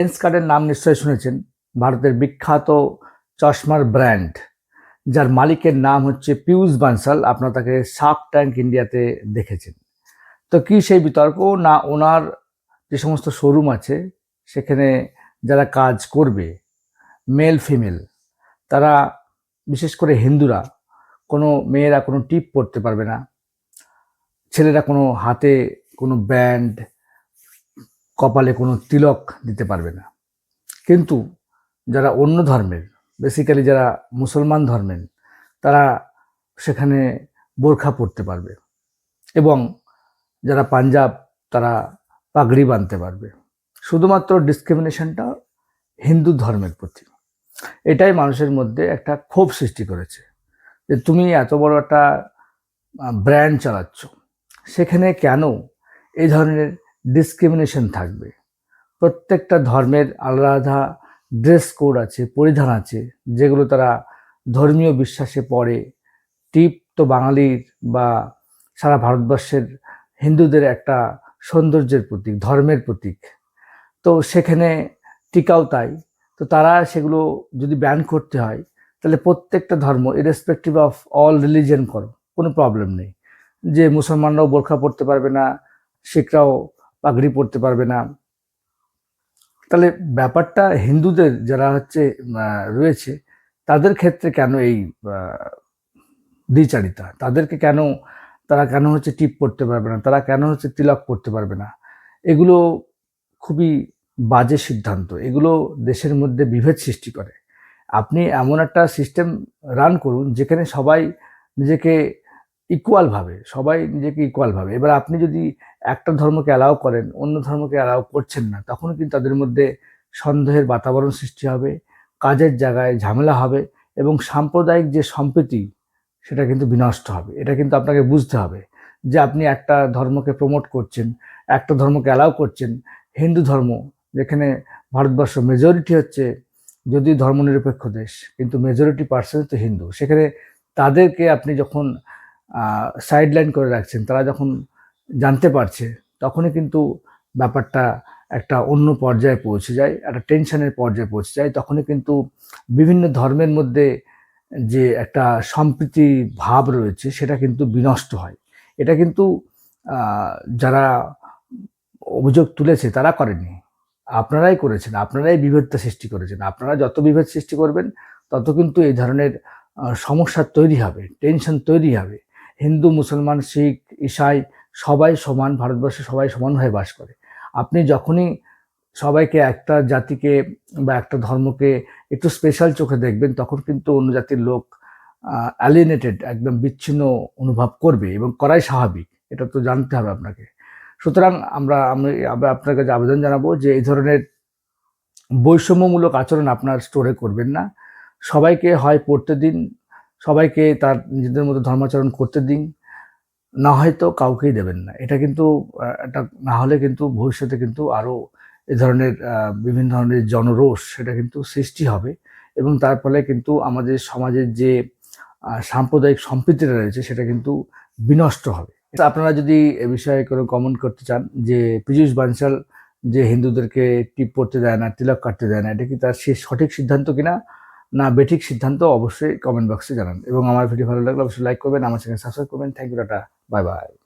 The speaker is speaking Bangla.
লেন্সকার্টের নাম নিশ্চয়ই শুনেছেন। ভারতের বিখ্যাত চশমার ব্র্যান্ড, যার মালিকের নাম হচ্ছে পীযূষ বানসাল। আপনারা তাকে শার্ক ট্যাঙ্ক ইন্ডিয়াতে দেখেছেন। তো কি সেই বিতর্ক না, ওনার যে সমস্ত শোরুম আছে সেখানে যারা কাজ করবে, মেল ফিমেল, তারা বিশেষ করে হিন্দুরা, কোনো মেয়েরা কোনো টিপ পরতে পারবে না, ছেলেরা কোনো হাতে কোনো ব্যান্ড, কপালে কোনো তিলক দিতে পারবে না। কিন্তু যারা অন্য ধর্মের, বেসিক্যালি যারা মুসলমান ধর্মের, তারা সেখানে বোরখা পরতে পারবে এবং যারা পাঞ্জাব, তারা পাগড়ি বাঁধতে পারবে। শুধুমাত্র ডিসক্রিমিনেশনটা হিন্দু ধর্মের প্রতি। এটাই মানুষের মধ্যে একটা ক্ষোভ সৃষ্টি করেছে যে তুমি এত বড় একটা ব্র্যান্ড চালাচ্ছ, সেখানে কেন এই ধরনের ডিসক্রিমিনেশন থাকবে? প্রত্যেকটা ধর্মের আলাদা ড্রেস কোড আছে, পরিধান আছে, যেগুলো তারা ধর্মীয় বিশ্বাসে পড়ে। টিপ তো বাঙালির বা সারা ভারতবর্ষের হিন্দুদের একটা সৌন্দর্যের প্রতীক, ধর্মের প্রতীক। তো সেখানে টিকাও তাই। তো তারা সেগুলো যদি ব্যান করতে হয়, তাহলে প্রত্যেকটা ধর্ম ইরেসপেক্টিভ অফ অল রিলিজিয়ন করো, কোনো প্রবলেম নেই। যে মুসলমানরাও বোরখা পরতে পারবে না, শিখরাও পাগড়ি পরতে পারবে না, তাহলে ব্যাপারটা হিন্দুদের যারা হচ্ছে রয়েছে তাদের ক্ষেত্রে কেন এই দ্বিচারিতা? তাদেরকে কেন, তারা কেন হচ্ছে টিপ পড়তে পারবে না, তারা কেন হচ্ছে তিলক পড়তে পারবে না? এগুলো খুবই বাজে সিদ্ধান্ত। এগুলো দেশের মধ্যে বিভেদ সৃষ্টি করে। আপনি এমন একটা সিস্টেম রান করুন যেখানে সবাই নিজেকে ইকুয়াল ভাবে, সবাই নিজেকে ইকুয়াল ভাবে। এবার আপনি যদি একটা ধর্মকে অ্যালাউ করেন, অন্য ধর্মকে অ্যালাউ করছেন না, তখন কিন্তু তাদের মধ্যে সন্দেহের বাতাবরণ সৃষ্টি হবে, কাজের জায়গায় ঝামেলা হবে এবং সাম্প্রদায়িক যে সম্প্রীতি সেটা কিন্তু বিনষ্ট হবে। এটা কিন্তু আপনাকে বুঝতে হবে যে আপনি একটা ধর্মকে প্রমোট করছেন, একটা ধর্মকে অ্যালাউ করছেন। হিন্দু ধর্ম, যেখানে ভারতবর্ষ মেজরিটি হচ্ছে, যদিও ধর্মনিরপেক্ষ দেশ, কিন্তু মেজরিটি পার্সেন্ট তো হিন্দু, সেখানে তাদেরকে আপনি যখন সাইডলাইন করে রাখছেন, তারা যখন জানতে পারছে, তখনই কিন্তু ব্যাপারটা একটা অন্য পর্যায়ে পৌঁছে যায়, একটা টেনশনের পর্যায়ে পৌঁছে যায়। তখনই কিন্তু বিভিন্ন ধর্মের মধ্যে যে একটা সম্প্রীতি ভাব রয়েছে সেটা কিন্তু বিনষ্ট হয়। এটা কিন্তু যারা অভিযোগ তুলেছে তারা করেনি, আপনারাই করেছেন। আপনারাই বিভেদটা সৃষ্টি করেছেন। আপনারা যত বিভেদ সৃষ্টি করবেন, তত কিন্তু এই ধরনের সমস্যা তৈরি হবে, টেনশন তৈরি হবে। হিন্দু, মুসলমান, শিখ, ঈসাই সবাই সমান, ভারতবর্ষে সবাই সমানভাবে বাস করে। আপনি যখনই সবাইকে, একটা জাতিকে বা একটা ধর্মকে একটু স্পেশাল চোখে দেখবেন, তখন কিন্তু অন্য জাতির লোক অ্যালিয়েনেটেড, একদম বিচ্ছিন্ন অনুভব করবে এবং করাই স্বাভাবিক। এটা তো জানতে হবে আপনাকে। সুতরাং আমি আপনার কাছে আবেদন জানাবো যে এই ধরনের বৈষম্যমূলক আচরণ আপনার স্টোরে করবেন না। সবাইকে হয় পড়তে দিন, সবাইকে তার নিজেদের মতো ধর্মাচরণ করতে দিন, না হয়তো কাউকেই দেবেন না। এটা কিন্তু এটা না হলে কিন্তু ভবিষ্যতে কিন্তু আরও এ ধরনের বিভিন্ন ধরনের জনরোষ সেটা কিন্তু সৃষ্টি হবে এবং তার ফলে কিন্তু আমাদের সমাজের যে সাম্প্রদায়িক সম্প্রীতিটা রয়েছে সেটা কিন্তু বিনষ্ট হবে। আপনারা যদি এ বিষয়ে কোনো কমেন্ট করতে চান যে পীযূষ বানসাল যে হিন্দুদেরকে টিপ পড়তে দেয় না, তিলক কাটতে দেয় না, এটা কি তার সঠিক সিদ্ধান্ত কিনা, না বেঠিক সিদ্ধান্ত, অবশ্যই কমেন্ট বক্সে জানান। এবং আমার ভিডিও ভালো লাগলে অবশ্যই লাইক করবেন, আমার চ্যানেল সাবস্ক্রাইব করবেন। থ্যাংক ইউ, টাটা, বাই বাই।